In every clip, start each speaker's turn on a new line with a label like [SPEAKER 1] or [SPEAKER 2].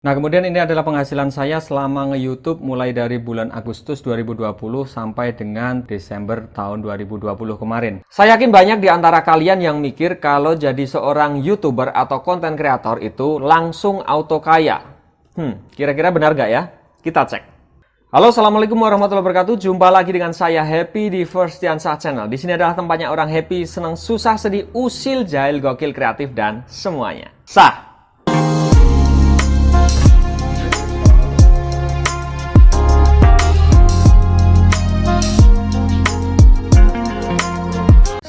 [SPEAKER 1] Nah, kemudian ini adalah penghasilan saya selama nge-YouTube mulai dari bulan Agustus 2020 sampai dengan Desember tahun 2020 kemarin. Saya yakin banyak di antara kalian yang mikir kalau jadi seorang YouTuber atau content creator itu langsung auto kaya. Kira-kira benar gak ya? Kita cek. Halo, assalamualaikum warahmatullahi wabarakatuh. Jumpa lagi dengan saya Happy di Firstiansah Channel. Di sini adalah tempatnya orang happy, senang, susah, sedih, usil, jahil, gokil, kreatif, dan semuanya. Sah!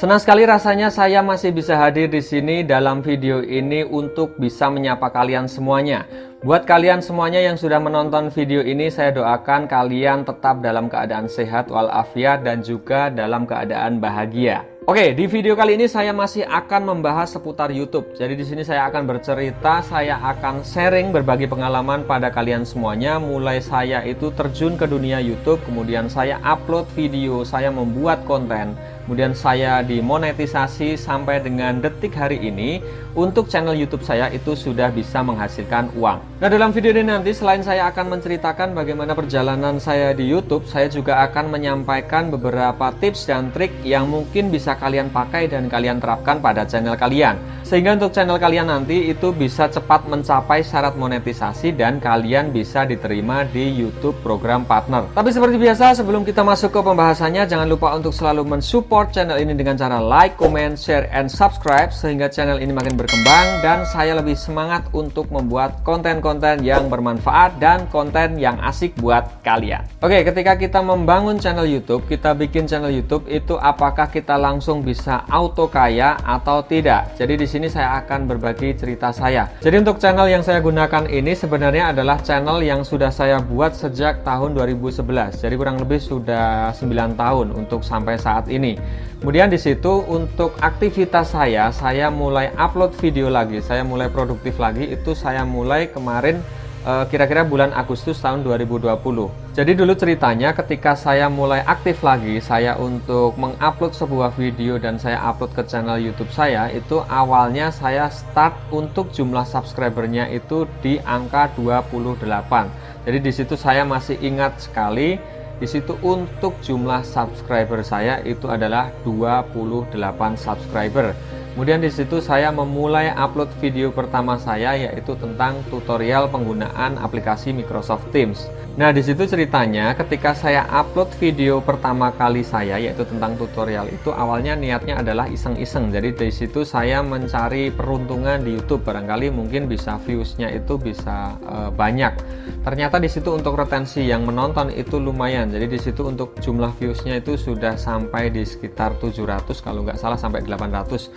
[SPEAKER 1] Senang sekali rasanya saya masih bisa hadir di sini dalam video ini untuk bisa menyapa kalian semuanya. Buat kalian semuanya yang sudah menonton video ini, saya doakan kalian tetap dalam keadaan sehat walafiat dan juga dalam keadaan bahagia. Oke, di video kali ini saya masih akan membahas seputar YouTube. Jadi di sini saya akan bercerita, saya akan sharing berbagi pengalaman pada kalian semuanya. Mulai saya itu terjun ke dunia YouTube, kemudian saya upload video, saya membuat konten, kemudian saya dimonetisasi sampai dengan detik hari ini. Untuk channel YouTube saya itu sudah bisa menghasilkan uang. Nah, dalam video ini nanti selain saya akan menceritakan bagaimana perjalanan saya di YouTube, saya juga akan menyampaikan beberapa tips dan trik yang mungkin bisa kalian pakai dan kalian terapkan pada channel kalian. Sehingga untuk channel kalian nanti itu bisa cepat mencapai syarat monetisasi dan kalian bisa diterima di YouTube program partner. Tapi seperti biasa, sebelum kita masuk ke pembahasannya, jangan lupa untuk selalu mensupport channel ini dengan cara like, comment, share, and subscribe sehingga channel ini makin berkembang dan saya lebih semangat untuk membuat konten-konten yang bermanfaat dan konten yang asik buat kalian. Oke, ketika kita membangun channel YouTube, kita bikin channel YouTube itu apakah kita langsung bisa auto kaya atau tidak? Jadi di sini saya akan berbagi cerita saya. Jadi untuk channel yang saya gunakan ini sebenarnya adalah channel yang sudah saya buat sejak tahun 2011. Jadi kurang lebih sudah 9 tahun untuk sampai saat ini. Kemudian di situ untuk aktivitas saya mulai upload video lagi, saya mulai produktif lagi, itu saya mulai kemarin kira-kira bulan Agustus tahun 2020. Jadi dulu ceritanya ketika saya mulai aktif lagi, saya untuk mengupload sebuah video dan saya upload ke channel YouTube saya, itu awalnya saya start untuk jumlah subscribernya itu di angka 28. Jadi di situ saya masih ingat sekali. Di situ untuk jumlah subscriber saya itu adalah 28 subscriber. Kemudian di situ saya memulai upload video pertama saya yaitu tentang tutorial penggunaan aplikasi Microsoft Teams. Nah, di situ ceritanya ketika saya upload video pertama kali saya yaitu tentang tutorial itu awalnya niatnya adalah iseng-iseng. Jadi di situ saya mencari peruntungan di YouTube, barangkali mungkin bisa views-nya itu bisa banyak. Ternyata di situ untuk retensi yang menonton itu lumayan. Jadi di situ untuk jumlah views-nya itu sudah sampai di sekitar 700 kalau nggak salah sampai 800.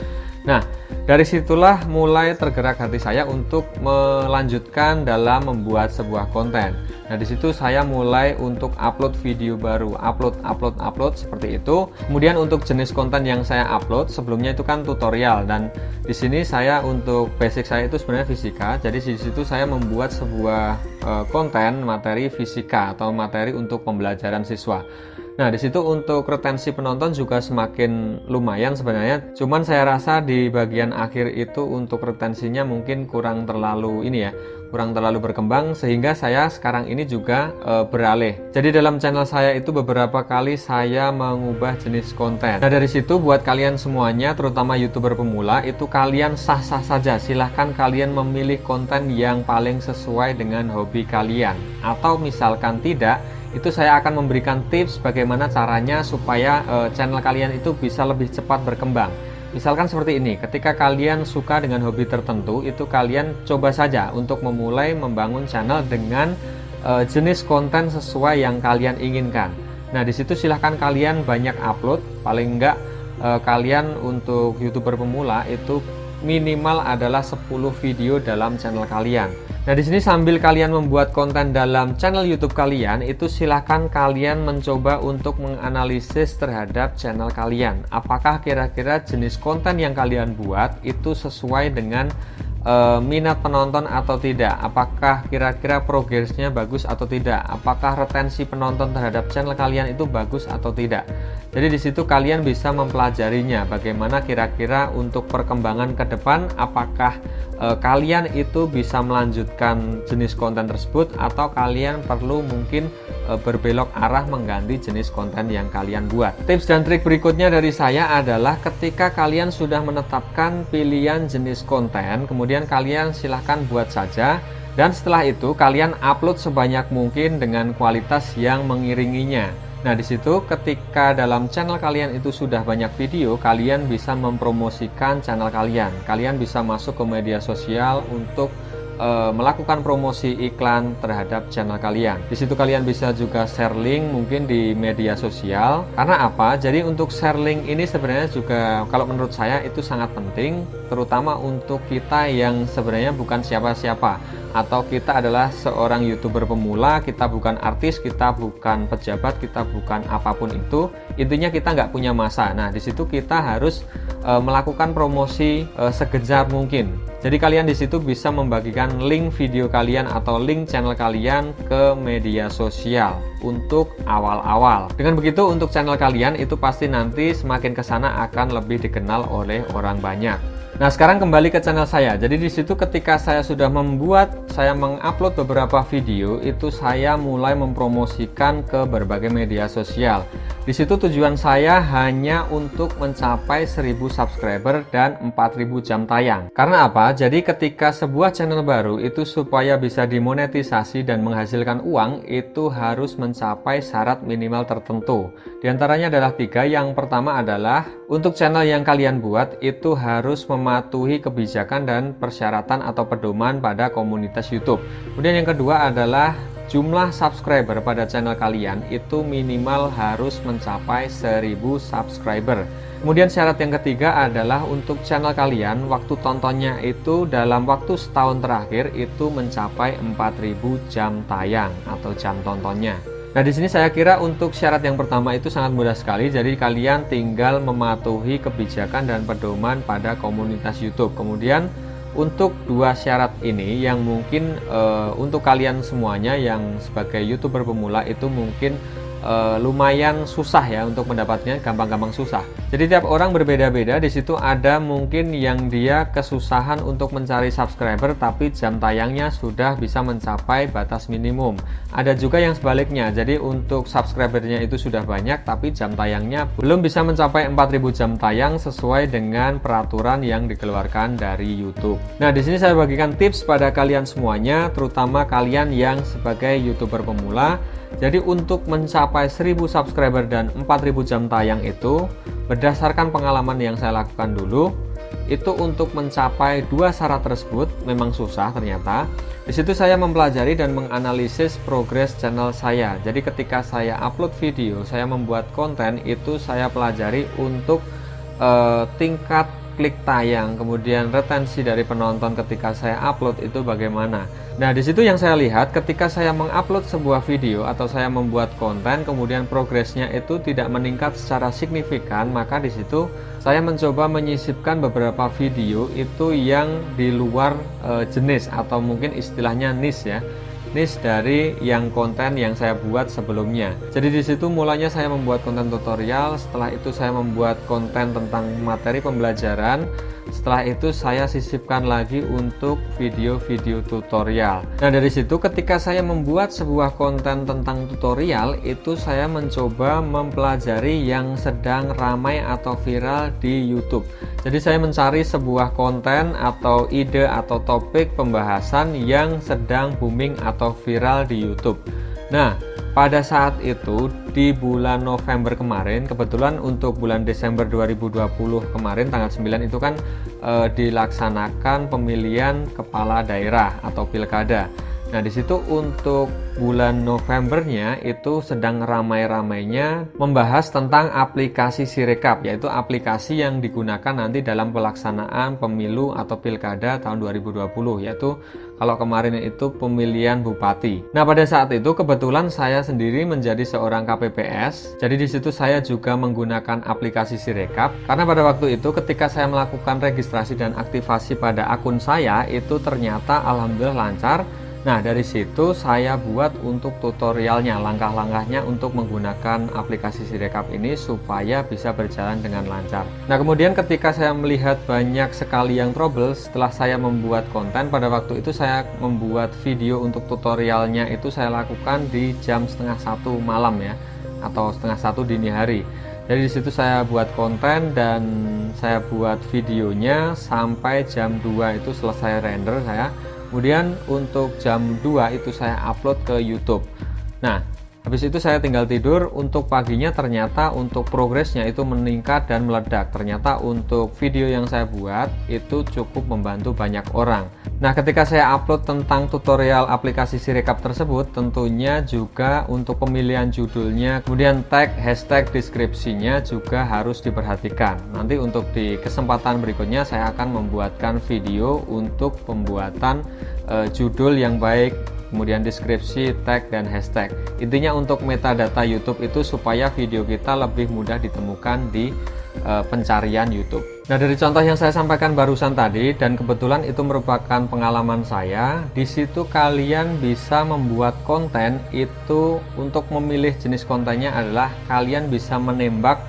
[SPEAKER 1] Nah, dari situlah mulai tergerak hati saya untuk melanjutkan dalam membuat sebuah konten. Nah, di situ saya mulai untuk upload video baru, upload seperti itu. Kemudian untuk jenis konten yang saya upload sebelumnya itu kan tutorial, dan di sini saya untuk basic saya itu sebenarnya fisika. Jadi di situ saya membuat sebuah konten materi fisika atau materi untuk pembelajaran siswa. Nah, di situ untuk retensi penonton juga semakin lumayan sebenarnya. Cuman saya rasa di bagian akhir itu untuk retensinya mungkin kurang terlalu kurang terlalu berkembang sehingga saya sekarang ini juga beralih. Jadi dalam channel saya itu beberapa kali saya mengubah jenis konten. Nah, dari situ buat kalian semuanya, terutama YouTuber pemula, itu kalian sah-sah saja. Silahkan kalian memilih konten yang paling sesuai dengan hobi kalian. Atau misalkan tidak, itu saya akan memberikan tips bagaimana caranya supaya channel kalian itu bisa lebih cepat berkembang. Misalkan seperti ini, ketika kalian suka dengan hobi tertentu, itu kalian coba saja untuk memulai membangun channel dengan jenis konten sesuai yang kalian inginkan. Nah, di situ silahkan kalian banyak upload, paling enggak kalian untuk YouTuber pemula itu minimal adalah 10 video dalam channel kalian. Nah, di sini sambil kalian membuat konten dalam channel YouTube kalian, itu silahkan kalian mencoba untuk menganalisis terhadap channel kalian. Apakah kira-kira jenis konten yang kalian buat itu sesuai dengan minat penonton atau tidak? Apakah kira-kira progresnya bagus atau tidak? Apakah retensi penonton terhadap channel kalian itu bagus atau tidak? Jadi di situ kalian bisa mempelajarinya, bagaimana kira-kira untuk perkembangan ke depan, apakah kalian itu bisa melanjutkan jenis konten tersebut atau kalian perlu mungkin berbelok arah mengganti jenis konten yang kalian buat. Tips dan trik berikutnya dari saya adalah ketika kalian sudah menetapkan pilihan jenis konten, kemudian kalian silahkan buat saja, dan setelah itu kalian upload sebanyak mungkin dengan kualitas yang mengiringinya. Nah, di situ ketika dalam channel kalian itu sudah banyak video, kalian bisa mempromosikan channel kalian. Kalian bisa masuk ke media sosial untuk melakukan promosi iklan terhadap channel kalian. Di situ kalian bisa juga share link mungkin di media sosial. Karena apa? Jadi untuk share link ini sebenarnya juga kalau menurut saya itu sangat penting, terutama untuk kita yang sebenarnya bukan siapa-siapa, atau kita adalah seorang YouTuber pemula, kita bukan artis, kita bukan pejabat, kita bukan apapun itu. Intinya kita nggak punya masa. Nah, di situ kita harus melakukan promosi segencar mungkin. Jadi kalian di situ bisa membagikan link video kalian atau link channel kalian ke media sosial untuk awal-awal. Dengan begitu untuk channel kalian itu pasti nanti semakin kesana akan lebih dikenal oleh orang banyak. Nah, sekarang kembali ke channel saya. Jadi di situ ketika saya sudah saya mengupload beberapa video, itu saya mulai mempromosikan ke berbagai media sosial. Di situ tujuan saya hanya untuk mencapai 1000 subscriber dan 4000 jam tayang. Karena apa? Jadi ketika sebuah channel baru itu supaya bisa dimonetisasi dan menghasilkan uang, itu harus mencapai syarat minimal tertentu. Di antaranya adalah 3. Yang pertama adalah untuk channel yang kalian buat itu harus mematuhi kebijakan dan persyaratan atau pedoman pada komunitas YouTube. Kemudian yang kedua adalah jumlah subscriber pada channel kalian itu minimal harus mencapai 1000 subscriber. Kemudian syarat yang ketiga adalah untuk channel kalian waktu tontonnya itu dalam waktu setahun terakhir itu mencapai 4000 jam tayang atau jam tontonnya. Nah, di sini saya kira untuk syarat yang pertama itu sangat mudah sekali. Jadi kalian tinggal mematuhi kebijakan dan pedoman pada komunitas YouTube. Kemudian untuk 2 syarat ini yang mungkin untuk kalian semuanya yang sebagai YouTuber pemula itu mungkin lumayan susah ya untuk mendapatnya, gampang-gampang susah. Jadi tiap orang berbeda-beda. Di situ ada mungkin yang dia kesusahan untuk mencari subscriber tapi jam tayangnya sudah bisa mencapai batas minimum. Ada juga yang sebaliknya. Jadi untuk subscribernya itu sudah banyak tapi jam tayangnya belum bisa mencapai 4000 jam tayang sesuai dengan peraturan yang dikeluarkan dari YouTube. Nah, di sini saya bagikan tips pada kalian semuanya, terutama kalian yang sebagai YouTuber pemula. Jadi untuk mencapai 1000 subscriber dan 4000 jam tayang itu berdasarkan pengalaman yang saya lakukan dulu, itu untuk mencapai 2 syarat tersebut memang susah ternyata. Di situ saya mempelajari dan menganalisis progres channel saya. Jadi ketika saya upload video, saya membuat konten, itu saya pelajari untuk tingkat klik tayang, kemudian retensi dari penonton ketika saya upload itu bagaimana. Nah, di situ yang saya lihat ketika saya mengupload sebuah video atau saya membuat konten, kemudian progresnya itu tidak meningkat secara signifikan, maka di situ saya mencoba menyisipkan beberapa video itu yang di luar jenis atau mungkin istilahnya niche ya. Niche dari yang konten yang saya buat sebelumnya. Jadi di situ mulanya saya membuat konten tutorial, setelah itu saya membuat konten tentang materi pembelajaran, setelah itu saya sisipkan lagi untuk video-video tutorial. Nah, dari situ ketika saya membuat sebuah konten tentang tutorial, itu saya mencoba mempelajari yang sedang ramai atau viral di YouTube. Jadi saya mencari sebuah konten atau ide atau topik pembahasan yang sedang booming atau viral di YouTube. Nah, pada saat itu di bulan November kemarin, kebetulan untuk bulan Desember 2020 kemarin tanggal 9 itu kan dilaksanakan pemilihan kepala daerah atau pilkada. Nah, di situ untuk bulan Novembernya itu sedang ramai-ramainya membahas tentang aplikasi Sirekap, yaitu aplikasi yang digunakan nanti dalam pelaksanaan pemilu atau pilkada tahun 2020, yaitu kalau kemarin itu pemilihan bupati. Nah, pada saat itu kebetulan saya sendiri menjadi seorang KPPS. Jadi di situ saya juga menggunakan aplikasi Sirekap karena pada waktu itu ketika saya melakukan registrasi dan aktivasi pada akun saya itu ternyata alhamdulillah lancar. Nah, dari situ saya buat untuk tutorialnya, langkah-langkahnya untuk menggunakan aplikasi Sirekap ini supaya bisa berjalan dengan lancar. Nah, kemudian ketika saya melihat banyak sekali yang trouble, setelah saya membuat konten, pada waktu itu saya membuat video untuk tutorialnya itu saya lakukan di jam setengah 1 malam ya, atau setengah 1 dini hari. Jadi disitu saya buat konten dan saya buat videonya sampai jam 2 itu selesai render saya. Kemudian untuk jam 2 itu saya upload ke YouTube. Nah, habis itu saya tinggal tidur. Untuk paginya ternyata untuk progresnya itu meningkat dan meledak. Ternyata untuk video yang saya buat itu cukup membantu banyak orang. Nah, ketika saya upload tentang tutorial aplikasi Sirekap tersebut, tentunya juga untuk pemilihan judulnya, kemudian tag, hashtag, deskripsinya juga harus diperhatikan. Nanti untuk di kesempatan berikutnya saya akan membuatkan video untuk pembuatan judul yang baik, kemudian deskripsi, tag, dan hashtag. Intinya untuk metadata YouTube itu supaya video kita lebih mudah ditemukan di pencarian YouTube. Nah, dari contoh yang saya sampaikan barusan tadi, dan kebetulan itu merupakan pengalaman saya, di situ kalian bisa membuat konten itu. Untuk memilih jenis kontennya adalah kalian bisa menembak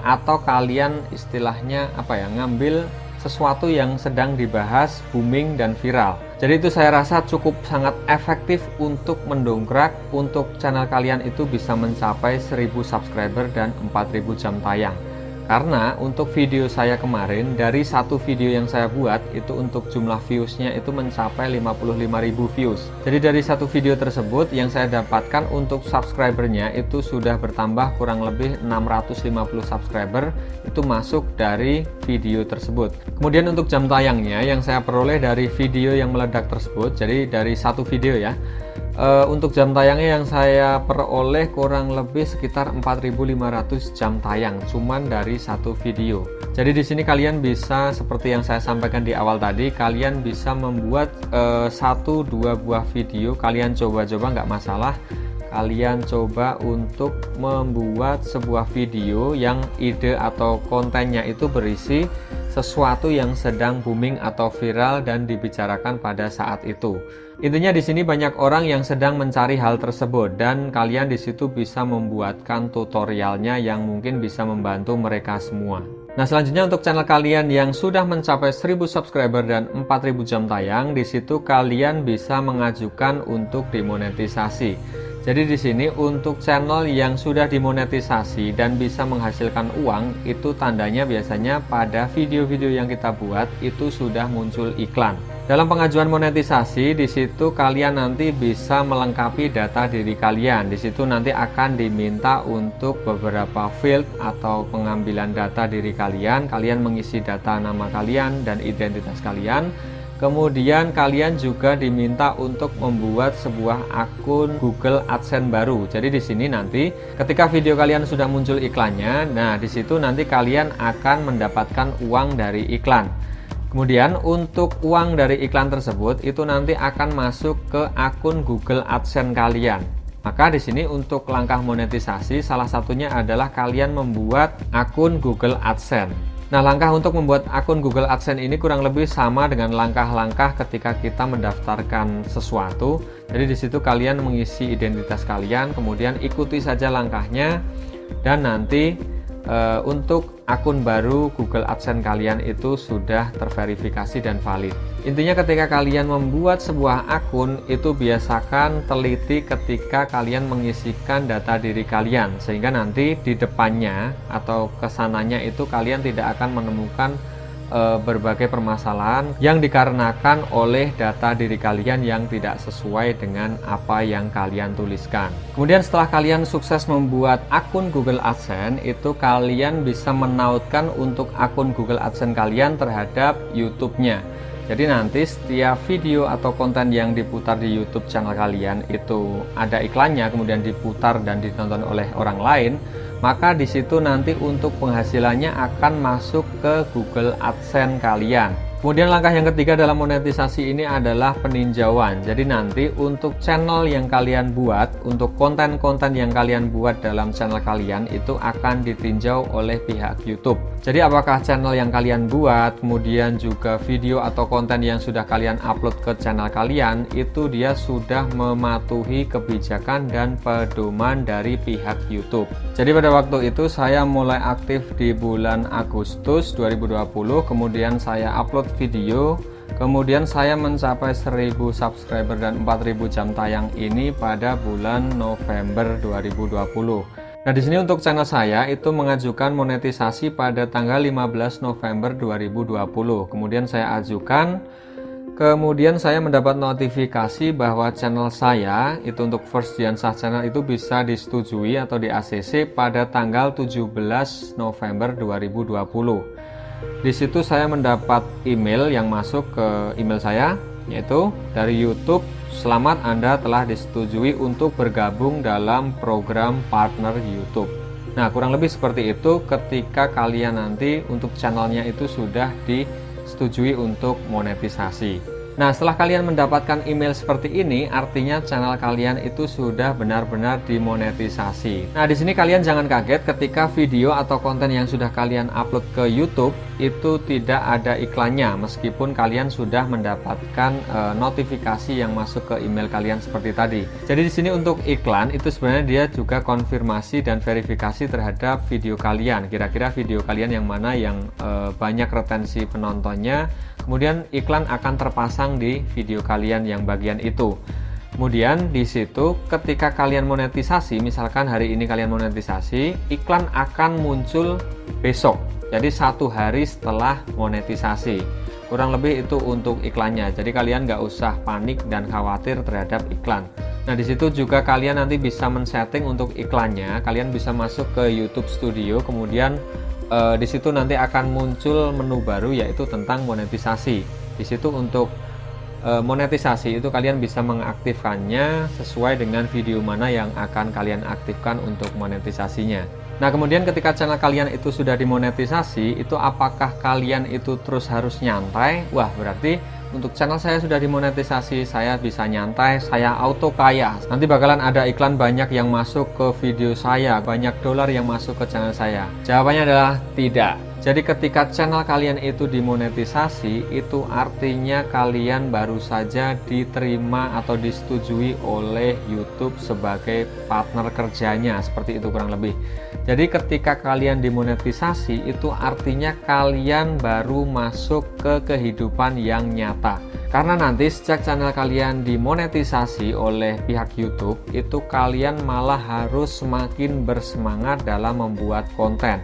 [SPEAKER 1] atau kalian istilahnya ngambil sesuatu yang sedang dibahas, booming dan viral. Jadi itu saya rasa cukup sangat efektif untuk mendongkrak untuk channel kalian itu bisa mencapai 1000 subscriber dan 4000 jam tayang. Karena untuk video saya kemarin, dari satu video yang saya buat itu untuk jumlah viewsnya itu mencapai 55.000 views. Jadi dari satu video tersebut yang saya dapatkan untuk subscribernya itu sudah bertambah kurang lebih 650 subscriber itu masuk dari video tersebut. Kemudian untuk jam tayangnya yang saya peroleh dari video yang meledak tersebut, jadi dari satu video ya, untuk jam tayangnya yang saya peroleh kurang lebih sekitar 4.500 jam tayang cuman dari satu video. Jadi di sini kalian bisa seperti yang saya sampaikan di awal tadi, kalian bisa membuat 1-2 buah video, kalian coba-coba nggak masalah. Kalian coba untuk membuat sebuah video yang ide atau kontennya itu berisi sesuatu yang sedang booming atau viral dan dibicarakan pada saat itu. Intinya di sini banyak orang yang sedang mencari hal tersebut dan kalian di situ bisa membuatkan tutorialnya yang mungkin bisa membantu mereka semua. Nah, selanjutnya untuk channel kalian yang sudah mencapai 1000 subscriber dan 4000 jam tayang, di situ kalian bisa mengajukan untuk dimonetisasi. Jadi di sini untuk channel yang sudah dimonetisasi dan bisa menghasilkan uang, itu tandanya biasanya pada video-video yang kita buat itu sudah muncul iklan. Dalam pengajuan monetisasi, di situ kalian nanti bisa melengkapi data diri kalian. Di situ nanti akan diminta untuk beberapa field atau pengambilan data diri kalian. Kalian mengisi data nama kalian dan identitas kalian. Kemudian kalian juga diminta untuk membuat sebuah akun Google AdSense baru. Jadi di sini nanti ketika video kalian sudah muncul iklannya, nah di situ nanti kalian akan mendapatkan uang dari iklan. Kemudian untuk uang dari iklan tersebut itu nanti akan masuk ke akun Google AdSense kalian. Maka di sini untuk langkah monetisasi salah satunya adalah kalian membuat akun Google AdSense. Nah, langkah untuk membuat akun Google AdSense ini kurang lebih sama dengan langkah-langkah ketika kita mendaftarkan sesuatu. Jadi di situ kalian mengisi identitas kalian, kemudian ikuti saja langkahnya, dan nanti untuk akun baru Google AdSense kalian itu sudah terverifikasi dan valid. Intinya ketika kalian membuat sebuah akun itu biasakan teliti ketika kalian mengisikan data diri kalian, sehingga nanti di depannya atau kesananya itu kalian tidak akan menemukan berbagai permasalahan yang dikarenakan oleh data diri kalian yang tidak sesuai dengan apa yang kalian tuliskan. Kemudian setelah kalian sukses membuat akun Google AdSense, itu kalian bisa menautkan untuk akun Google AdSense kalian terhadap YouTube-nya. Jadi nanti setiap video atau konten yang diputar di YouTube channel kalian itu ada iklannya, kemudian diputar dan ditonton oleh orang lain, maka di situ nanti untuk penghasilannya akan masuk ke Google AdSense kalian. Kemudian langkah yang ketiga dalam monetisasi ini adalah peninjauan. Jadi nanti untuk channel yang kalian buat, untuk konten-konten yang kalian buat dalam channel kalian itu akan ditinjau oleh pihak YouTube. Jadi apakah channel yang kalian buat, kemudian juga video atau konten yang sudah kalian upload ke channel kalian, itu dia sudah mematuhi kebijakan dan pedoman dari pihak YouTube. Jadi pada waktu itu saya mulai aktif di bulan Agustus 2020, kemudian saya upload video, kemudian saya mencapai 1000 subscriber dan 4000 jam tayang ini pada bulan November 2020. Nah, di sini untuk channel saya itu mengajukan monetisasi pada tanggal 15 November 2020. Kemudian saya ajukan, kemudian saya mendapat notifikasi bahwa channel saya itu untuk First Diansah channel itu bisa disetujui atau di ACC pada tanggal 17 November 2020. Di situ saya mendapat email yang masuk ke email saya, yaitu dari YouTube, selamat Anda telah disetujui untuk bergabung dalam program partner YouTube. Nah, kurang lebih seperti itu ketika kalian nanti untuk channelnya itu sudah disetujui untuk monetisasi. Nah, setelah kalian mendapatkan email seperti ini, artinya channel kalian itu sudah benar-benar dimonetisasi. Nah, di sini kalian jangan kaget ketika video atau konten yang sudah kalian upload ke YouTube itu tidak ada iklannya, meskipun kalian sudah mendapatkan notifikasi yang masuk ke email kalian seperti tadi. Jadi di sini untuk iklan itu sebenarnya dia juga konfirmasi dan verifikasi terhadap video kalian. Kira-kira video kalian yang mana yang banyak retensi penontonnya. Kemudian iklan akan terpasang di video kalian yang bagian itu. Kemudian di situ ketika kalian monetisasi, misalkan hari ini kalian monetisasi, iklan akan muncul besok. Jadi 1 hari setelah monetisasi. Kurang lebih itu untuk iklannya. Jadi kalian nggak usah panik dan khawatir terhadap iklan. Nah, di situ juga kalian nanti bisa men-setting untuk iklannya. Kalian bisa masuk ke YouTube Studio, kemudian di situ nanti akan muncul menu baru yaitu tentang monetisasi. Di situ untuk monetisasi itu kalian bisa mengaktifkannya sesuai dengan video mana yang akan kalian aktifkan untuk monetisasinya. Nah, kemudian ketika channel kalian itu sudah dimonetisasi, itu apakah kalian itu terus harus nyantai? Wah, berarti untuk channel saya sudah dimonetisasi, saya bisa nyantai, saya auto kaya. Nanti bakalan ada iklan banyak yang masuk ke video saya, banyak dolar yang masuk ke channel saya. Jawabannya adalah tidak. Jadi ketika channel kalian itu dimonetisasi, itu artinya kalian baru saja diterima atau disetujui oleh YouTube sebagai partner kerjanya, seperti itu kurang lebih. Jadi ketika kalian dimonetisasi, itu artinya kalian baru masuk ke kehidupan yang nyata. Karena nanti sejak channel kalian dimonetisasi oleh pihak YouTube, itu kalian malah harus semakin bersemangat dalam membuat konten.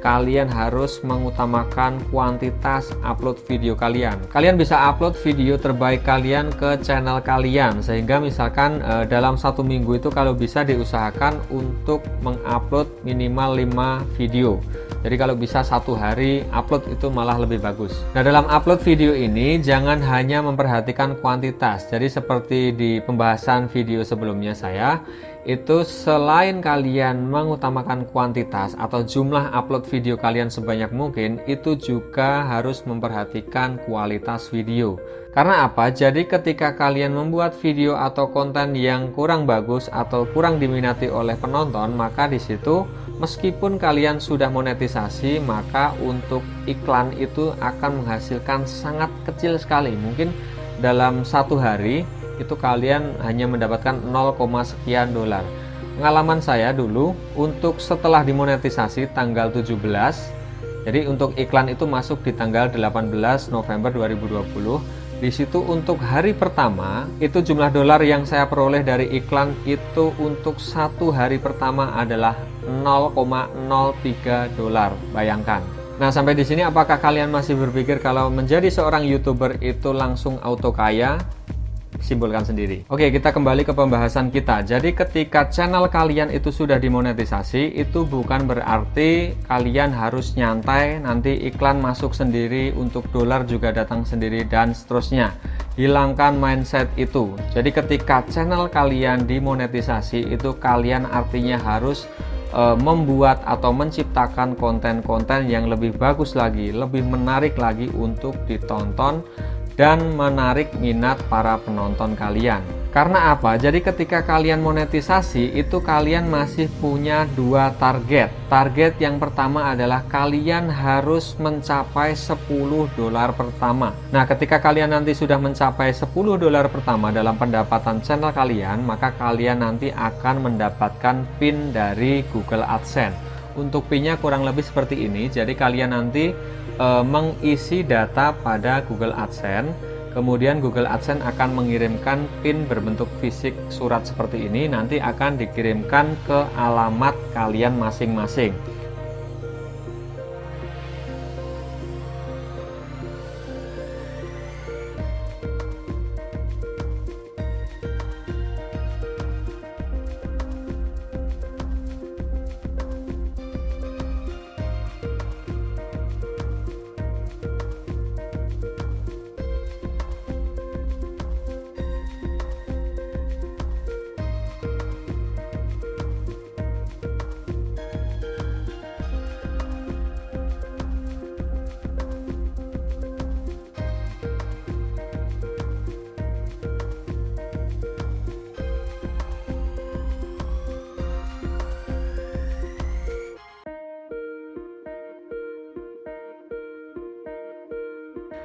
[SPEAKER 1] Kalian harus mengutamakan kuantitas upload video kalian. Kalian bisa upload video terbaik kalian ke channel kalian, sehingga misalkan dalam 1 minggu itu kalau bisa diusahakan untuk mengupload minimal 5 video. Jadi kalau bisa 1 hari upload itu malah lebih bagus. Nah, dalam upload video ini jangan hanya memperhatikan kuantitas. Jadi seperti di pembahasan video sebelumnya saya, itu selain kalian mengutamakan kuantitas atau jumlah upload video kalian sebanyak mungkin, itu juga harus memperhatikan kualitas video. Karena apa? Jadi ketika kalian membuat video atau konten yang kurang bagus atau kurang diminati oleh penonton, maka di situ meskipun kalian sudah monetisasi, maka untuk iklan itu akan menghasilkan sangat kecil sekali. Mungkin dalam 1 hari itu kalian hanya mendapatkan 0, sekian dolar. Pengalaman saya dulu untuk setelah dimonetisasi tanggal 17, jadi untuk iklan itu masuk di tanggal 18 November 2020. Di situ untuk hari pertama itu jumlah dolar yang saya peroleh dari iklan itu untuk 1 hari pertama adalah 0,03 dolar. Bayangkan. Nah, sampai di sini apakah kalian masih berpikir kalau menjadi seorang YouTuber itu langsung auto kaya? Simpulkan sendiri. Oke, kita kembali ke pembahasan kita. Jadi ketika channel kalian itu sudah dimonetisasi, itu bukan berarti kalian harus nyantai, nanti iklan masuk sendiri, untuk dolar juga datang sendiri, dan seterusnya. Hilangkan mindset itu. Jadi ketika channel kalian dimonetisasi, itu kalian artinya harus membuat atau menciptakan konten-konten yang lebih bagus lagi, lebih menarik lagi untuk ditonton dan menarik minat para penonton kalian. Karena apa? Jadi ketika kalian monetisasi itu kalian masih punya dua target. Target yang pertama adalah kalian harus mencapai $10 pertama. Nah, ketika kalian nanti sudah mencapai $10 pertama dalam pendapatan channel kalian, maka kalian nanti akan mendapatkan PIN dari Google AdSense. Untuk PIN-nya kurang lebih seperti ini. Jadi kalian nanti mengisi data pada Google AdSense. Kemudian Google AdSense akan mengirimkan PIN berbentuk fisik surat seperti ini, nanti akan dikirimkan ke alamat kalian masing-masing.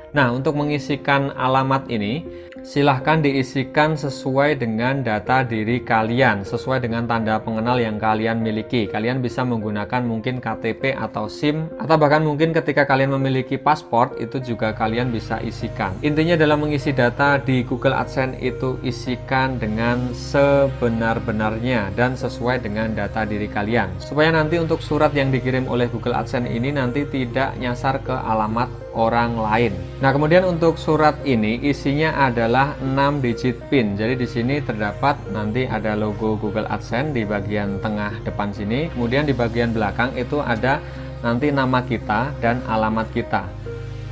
[SPEAKER 1] Nah, untuk mengisikan alamat ini, silahkan diisikan sesuai dengan data diri kalian, sesuai dengan tanda pengenal yang kalian miliki. Kalian bisa menggunakan mungkin KTP atau SIM, atau bahkan mungkin ketika kalian memiliki paspor, itu juga kalian bisa isikan. Intinya dalam mengisi data di Google AdSense itu isikan dengan sebenar-benarnya dan sesuai dengan data diri kalian. Supaya nanti untuk surat yang dikirim oleh Google AdSense ini nanti tidak nyasar ke alamat orang lain. Nah, kemudian untuk surat ini isinya adalah 6 digit PIN. Jadi di sini terdapat nanti ada logo Google AdSense di bagian tengah depan sini. Kemudian di bagian belakang itu ada nanti nama kita dan alamat kita.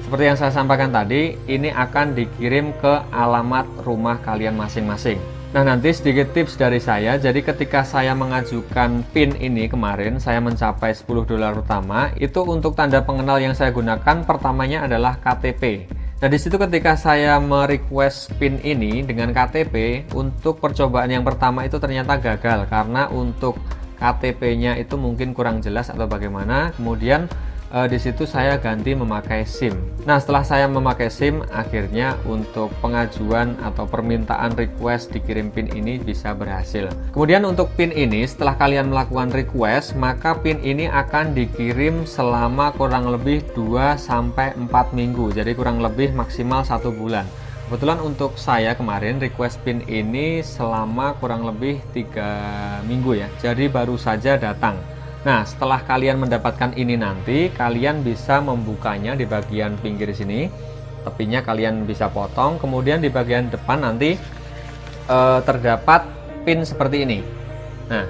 [SPEAKER 1] Seperti yang saya sampaikan tadi, ini akan dikirim ke alamat rumah kalian masing-masing. Nah, nanti sedikit tips dari saya. Jadi ketika saya mengajukan PIN ini kemarin, saya mencapai $10 pertama. Itu untuk tanda pengenal yang saya gunakan pertamanya adalah KTP. Nah, di situ ketika saya merequest PIN ini dengan KTP, untuk percobaan yang pertama itu ternyata gagal karena untuk KTP-nya itu mungkin kurang jelas atau bagaimana. Kemudian di situ saya ganti memakai SIM. Nah, setelah saya memakai SIM, akhirnya untuk pengajuan atau permintaan request dikirim PIN ini bisa berhasil. Kemudian untuk PIN ini, setelah kalian melakukan request, maka PIN ini akan dikirim selama kurang lebih 2-4 minggu. Jadi kurang lebih maksimal 1 bulan. Kebetulan untuk saya kemarin request PIN ini selama kurang lebih 3 minggu ya. Jadi baru saja datang. Nah, setelah kalian mendapatkan ini nanti, kalian bisa membukanya di bagian pinggir sini. Tepinya kalian bisa potong. Kemudian di bagian depan nanti terdapat PIN seperti ini. Nah,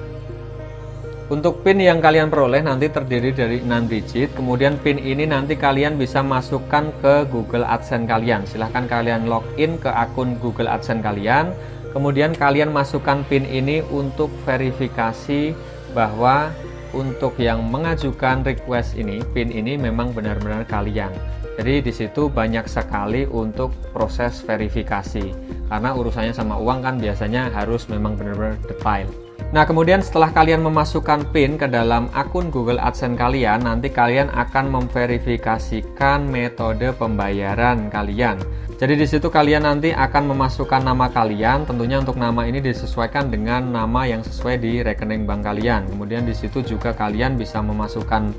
[SPEAKER 1] untuk PIN yang kalian peroleh nanti terdiri dari 6 digit. Kemudian PIN ini nanti kalian bisa masukkan ke Google AdSense kalian. Silahkan kalian login ke akun Google AdSense kalian. Kemudian kalian masukkan PIN ini untuk verifikasi bahwa untuk yang mengajukan request ini, PIN ini memang benar-benar kalian. Jadi di situ banyak sekali untuk proses verifikasi. Karena urusannya sama uang kan biasanya harus memang benar-benar detail. Nah, kemudian setelah kalian memasukkan PIN ke dalam akun Google AdSense kalian, nanti kalian akan memverifikasikan metode pembayaran kalian. Jadi di situ kalian nanti akan memasukkan nama kalian. Tentunya untuk nama ini disesuaikan dengan nama yang sesuai di rekening bank kalian. Kemudian di situ juga kalian bisa memasukkan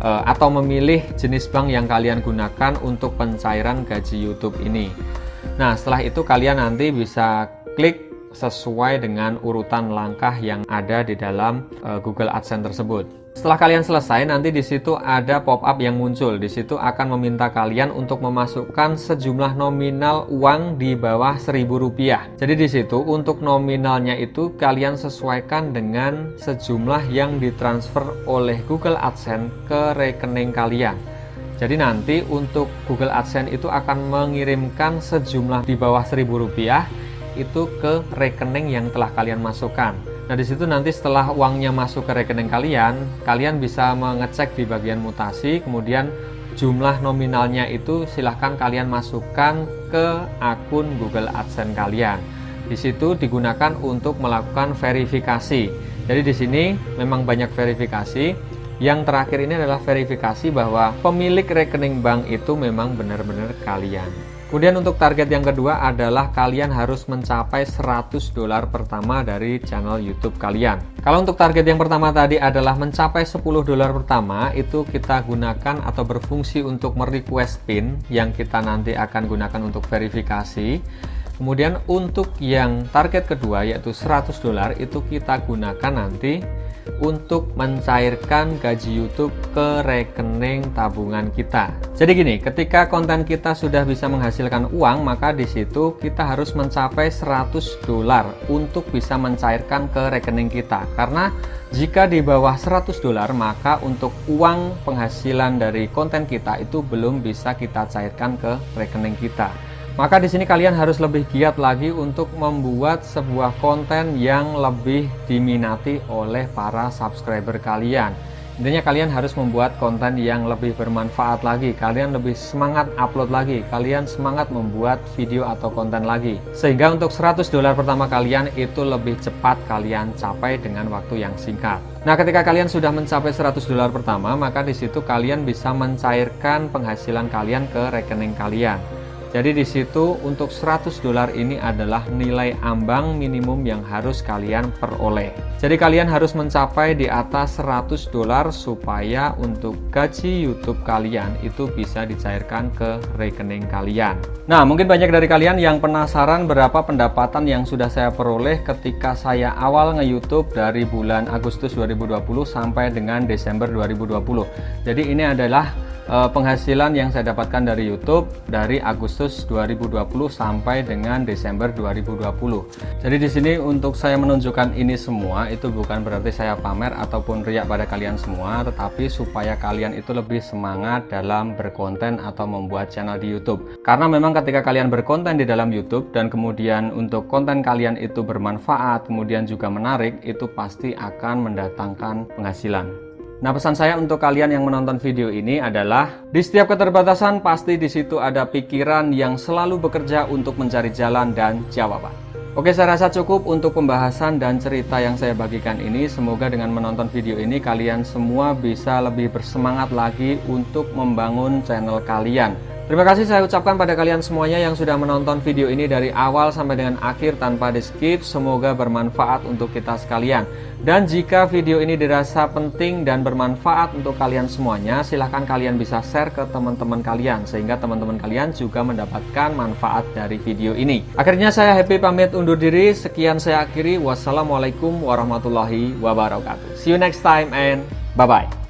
[SPEAKER 1] atau memilih jenis bank yang kalian gunakan untuk pencairan gaji YouTube ini. Nah, setelah itu kalian nanti bisa klik sesuai dengan urutan langkah yang ada di dalam Google AdSense tersebut. Setelah kalian selesai, nanti di situ ada pop-up yang muncul. Di situ akan meminta kalian untuk memasukkan sejumlah nominal uang di bawah Rp1.000. Jadi di situ untuk nominalnya itu kalian sesuaikan dengan sejumlah yang ditransfer oleh Google AdSense ke rekening kalian. Jadi nanti untuk Google AdSense itu akan mengirimkan sejumlah di bawah Rp1.000 itu ke rekening yang telah kalian masukkan. Nah, di situ nanti setelah uangnya masuk ke rekening kalian, kalian bisa mengecek di bagian mutasi, kemudian jumlah nominalnya itu silahkan kalian masukkan ke akun Google AdSense kalian. Di situ digunakan untuk melakukan verifikasi. Jadi di sini memang banyak verifikasi. Yang terakhir ini adalah verifikasi bahwa pemilik rekening bank itu memang benar-benar kalian. Kemudian untuk target yang kedua adalah kalian harus mencapai $100 pertama dari channel YouTube kalian. Kalau untuk target yang pertama tadi adalah mencapai $10 pertama, itu kita gunakan atau berfungsi untuk merequest pin yang kita nanti akan gunakan untuk verifikasi. Kemudian untuk yang target kedua yaitu $100 itu kita gunakan nanti untuk mencairkan gaji YouTube ke rekening tabungan kita. Jadi gini, ketika konten kita sudah bisa menghasilkan uang, maka di situ kita harus mencapai $100 untuk bisa mencairkan ke rekening kita. Karena jika di bawah $100, maka untuk uang penghasilan dari konten kita itu belum bisa kita cairkan ke rekening kita. Maka di sini kalian harus lebih giat lagi untuk membuat sebuah konten yang lebih diminati oleh para subscriber kalian. Intinya kalian harus membuat konten yang lebih bermanfaat lagi, kalian lebih semangat upload lagi, kalian semangat membuat video atau konten lagi. Sehingga untuk $100 pertama kalian itu lebih cepat kalian capai dengan waktu yang singkat. Nah, ketika kalian sudah mencapai $100 pertama, maka di situ kalian bisa mencairkan penghasilan kalian ke rekening kalian. Jadi di situ untuk $100 ini adalah nilai ambang minimum yang harus kalian peroleh. Jadi kalian harus mencapai di atas $100 supaya untuk gaji YouTube kalian itu bisa dicairkan ke rekening kalian. Nah, mungkin banyak dari kalian yang penasaran berapa pendapatan yang sudah saya peroleh ketika saya awal nge-YouTube dari bulan Agustus 2020 sampai dengan Desember 2020. Jadi ini adalah penghasilan yang saya dapatkan dari YouTube dari Agustus 2020 sampai dengan Desember 2020. Jadi di sini untuk saya menunjukkan ini semua itu bukan berarti saya pamer ataupun riak pada kalian semua, tetapi supaya kalian itu lebih semangat dalam berkonten atau membuat channel di YouTube. Karena memang ketika kalian berkonten di dalam YouTube dan kemudian untuk konten kalian itu bermanfaat, kemudian juga menarik, itu pasti akan mendatangkan penghasilan. Nah, pesan saya untuk kalian yang menonton video ini adalah di setiap keterbatasan pasti di situ ada pikiran yang selalu bekerja untuk mencari jalan dan jawaban. Oke, saya rasa cukup untuk pembahasan dan cerita yang saya bagikan ini. Semoga dengan menonton video ini kalian semua bisa lebih bersemangat lagi untuk membangun channel kalian. Terima kasih saya ucapkan pada kalian semuanya yang sudah menonton video ini dari awal sampai dengan akhir tanpa di skip. Semoga bermanfaat untuk kita sekalian. Dan jika video ini dirasa penting dan bermanfaat untuk kalian semuanya, silahkan kalian bisa share ke teman-teman kalian sehingga teman-teman kalian juga mendapatkan manfaat dari video ini. Akhirnya saya Happy pamit undur diri. Sekian saya akhiri. Wassalamualaikum warahmatullahi wabarakatuh. See you next time and bye-bye.